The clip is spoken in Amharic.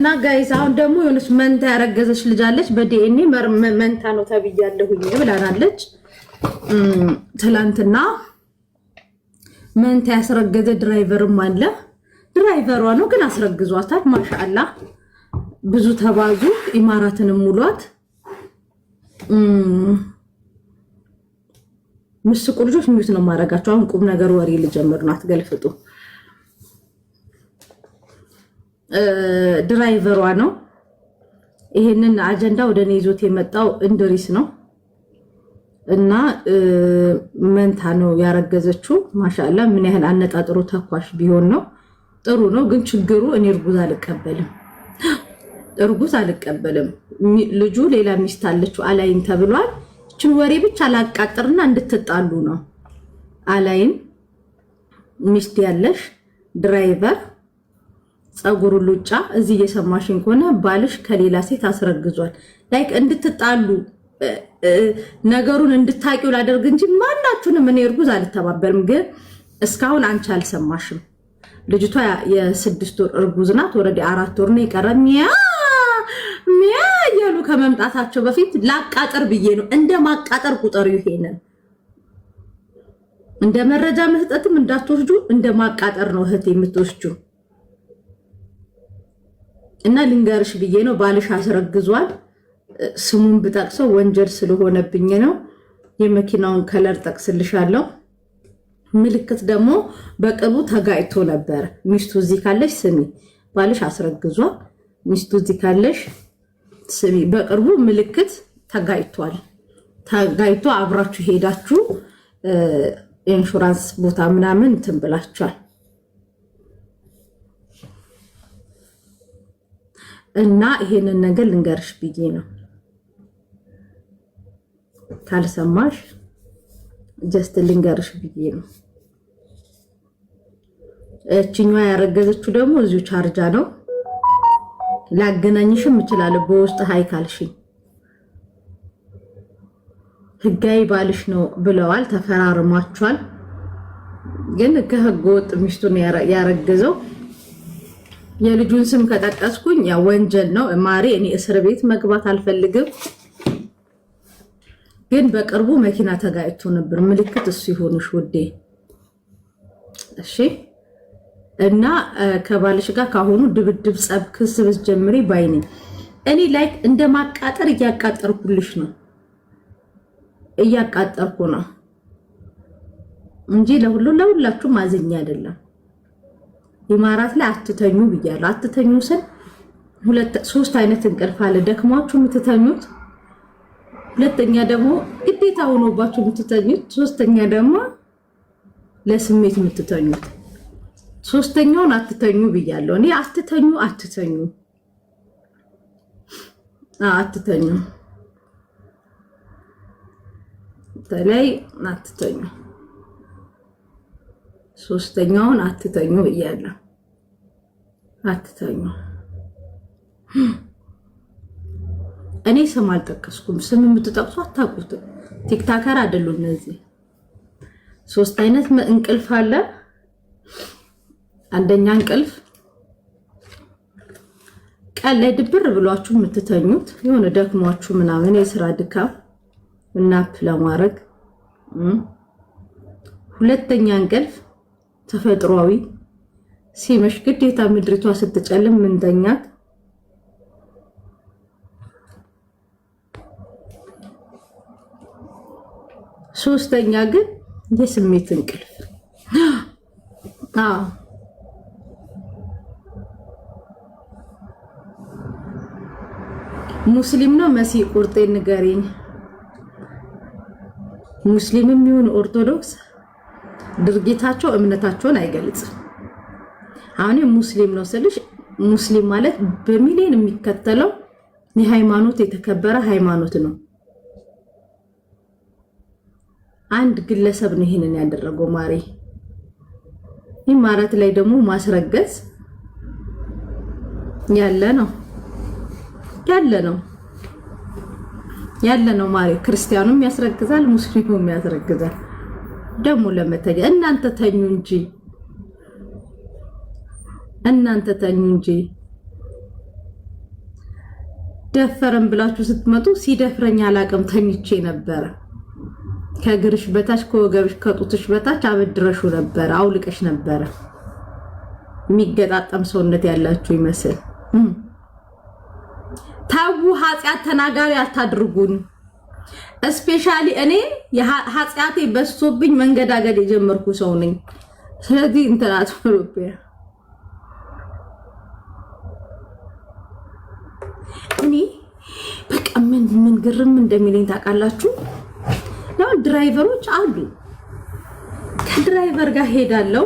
እና ጋይስ አሁን ደግሞ የሆነች መንታ ያረገዘች ልጅ አለች። በዲኤንኤ መንታ ነው ተብያለሁኝ ብላናለች። ትላንትና መንታ ያስረገዘ ድራይቨርም አለ። ድራይቨሯ ነው ግን አስረግዟታል። ማሻአላ ብዙ ተባዙ። ኢማራትንም ሙሏት። ምስቁ ልጆች ሚዩት ነው ማረጋቸው። አሁን ቁም ነገር ወሬ ልጀምር ነው። አትገልፍጡ። ድራይቨሯ ነው ይሄንን አጀንዳ ወደ እኔ ይዞት የመጣው እንድሪስ ነው። እና መንታ ነው ያረገዘችው። ማሻአላ ምን ያህል አነጣጥሮ ተኳሽ ቢሆን ነው ጥሩ ነው። ግን ችግሩ እኔ እርጉዝ አልቀበልም። ልጁ ሌላ ሚስት አለችው አላይን ተብሏል። እችን ወሬ ብቻ ላቃጥርና እንድትጣሉ ነው። አላይን ሚስት ያለሽ ድራይቨር ጸጉሩ ሉጫ እዚህ እየሰማሽኝ ከሆነ ባልሽ ከሌላ ሴት አስረግዟል። ላይክ እንድትጣሉ ነገሩን እንድታቂው ላደርግ እንጂ ማናችሁንም እኔ እርጉዝ አልተባበርም። ግን እስካሁን አንቺ አልሰማሽም። ልጅቷ የ6 ወር እርጉዝ ናት። ወረዲ 4 ወር ነው የቀረ። ሚያ እያሉ ከመምጣታቸው በፊት ላቃጠር ብዬ ነው። እንደ ማቃጠር ቁጠሩ። ይሄንን እንደ መረጃ መስጠትም እንዳትወስዱ፣ እንደ ማቃጠር ነው እህቴ የምትወስጁ። እና ልንገርሽ ብዬ ነው። ባልሽ አስረግዟል። ስሙን ብጠቅሰው ወንጀል ስለሆነብኝ ነው። የመኪናውን ከለር ጠቅስልሻለሁ። ምልክት ደግሞ በቅርቡ ተጋጭቶ ነበር። ሚስቱ እዚህ ካለሽ ስሚ፣ ባልሽ አስረግዟል። ሚስቱ እዚህ ካለሽ ስሚ። በቅርቡ ምልክት ተጋጭቷል። ተጋጭቶ አብራችሁ ሄዳችሁ ኢንሹራንስ ቦታ ምናምን እንትን ብላችኋል። እና ይሄንን ነገር ልንገርሽ ብዬ ነው። ካልሰማሽ ጀስት ልንገርሽ ብዬ ነው። እቺኛዋ ያረገዘችው ደግሞ እዚሁ ቻርጃ ነው። ላገናኝሽም እችላለሁ በውስጥ ሃይ ካልሽኝ። ህጋዊ ባልሽ ነው ብለዋል፣ ተፈራርማችኋል። ግን ከህገ ወጥ ሚስቱን ያረገዘው የልጁን ስም ከጠቀስኩኝ ያ ወንጀል ነው። ማሪ እኔ እስር ቤት መግባት አልፈልግም። ግን በቅርቡ መኪና ተጋጭቶ ነበር። ምልክት እሱ ይሆንሽ ውዴ። እሺ። እና ከባልሽ ጋር ካሁኑ ድብድብ ጸብ ክስ ብትጀምሪ ባይኔ እኔ ላይክ እንደማቃጠር እያቃጠርኩልሽ ነው። እያቃጠርኩ ነው እንጂ ለሁላችሁ ማዘኛ አይደለም። ኢማራት ላይ አትተኙ ብያለሁ። አትተኙ ስል 3 አይነት እንቅልፍ አለ። ደክሟችሁ የምትተኙት፣ ሁለተኛ ደግሞ ግዴታ ሆኖባችሁ የምትተኙት፣ ሶስተኛ ደግሞ ለስሜት የምትተኙት። ሶስተኛውን አትተኙ ብያለሁ እኔ። አትተኙ ተለይ አትተኙ። ሶስተኛውን አትተኙ ብያለሁ። አትተኙ። እኔ ስም አልጠቀስኩም። ስም የምትጠቅሱ አታውቁትም። ቲክታከር አይደሉ እነዚህ። 3 አይነት እንቅልፍ አለ። አንደኛ እንቅልፍ ቀን ላይ ድብር ብሏችሁ የምትተኙት፣ የሆነ ደክሟችሁ ምናምን የስራ ድካም እናፕ ለማድረግ። ሁለተኛ እንቅልፍ ተፈጥሯዊ ሲመሽ ግዴታ ምድሪቷ ስትጨልም ምንተኛት። ሶስተኛ ግን የስሜት እንቅልፍ። ሙስሊም ነው መሲ ቁርጤ ንገሪኝ። ሙስሊምም ይሁን ኦርቶዶክስ ድርጊታቸው እምነታቸውን አይገልጽም። አሁን ሙስሊም ነው ስልሽ ሙስሊም ማለት በሚሊዮን የሚከተለው የሃይማኖት የተከበረ ሃይማኖት ነው። አንድ ግለሰብ ነው ይሄንን ያደረገው ማሪ። ኢማራት ላይ ደግሞ ማስረገዝ ያለ ነው ማሪ። ክርስቲያኑም ያስረግዛል፣ ሙስሊሙም ያስረግዛል። ደግሞ ለመተኛ እናንተ ተኙ እንጂ ደፈረን ብላችሁ ስትመጡ ሲደፍረኝ አላቅም ተኝቼ ነበረ። ከግርሽ በታች ከወገብሽ ከጡትሽ በታች አበድረሹ ነበር አውልቀሽ ነበር የሚገጣጠም ሰውነት ያላችሁ ይመስል ታው ኃጢአት ተናጋሪ አታድርጉን። ስፔሻሊ እኔ ኃጢአቴ በዝቶብኝ መንገዳገድ የጀመርኩ ሰው ነኝ። ስለዚህ እንተናት ኢትዮጵያ እኔ በቃ ምን ግርም እንደሚለኝ ታውቃላችሁ? ነው ድራይቨሮች አሉ ከድራይቨር ጋር ሄዳለው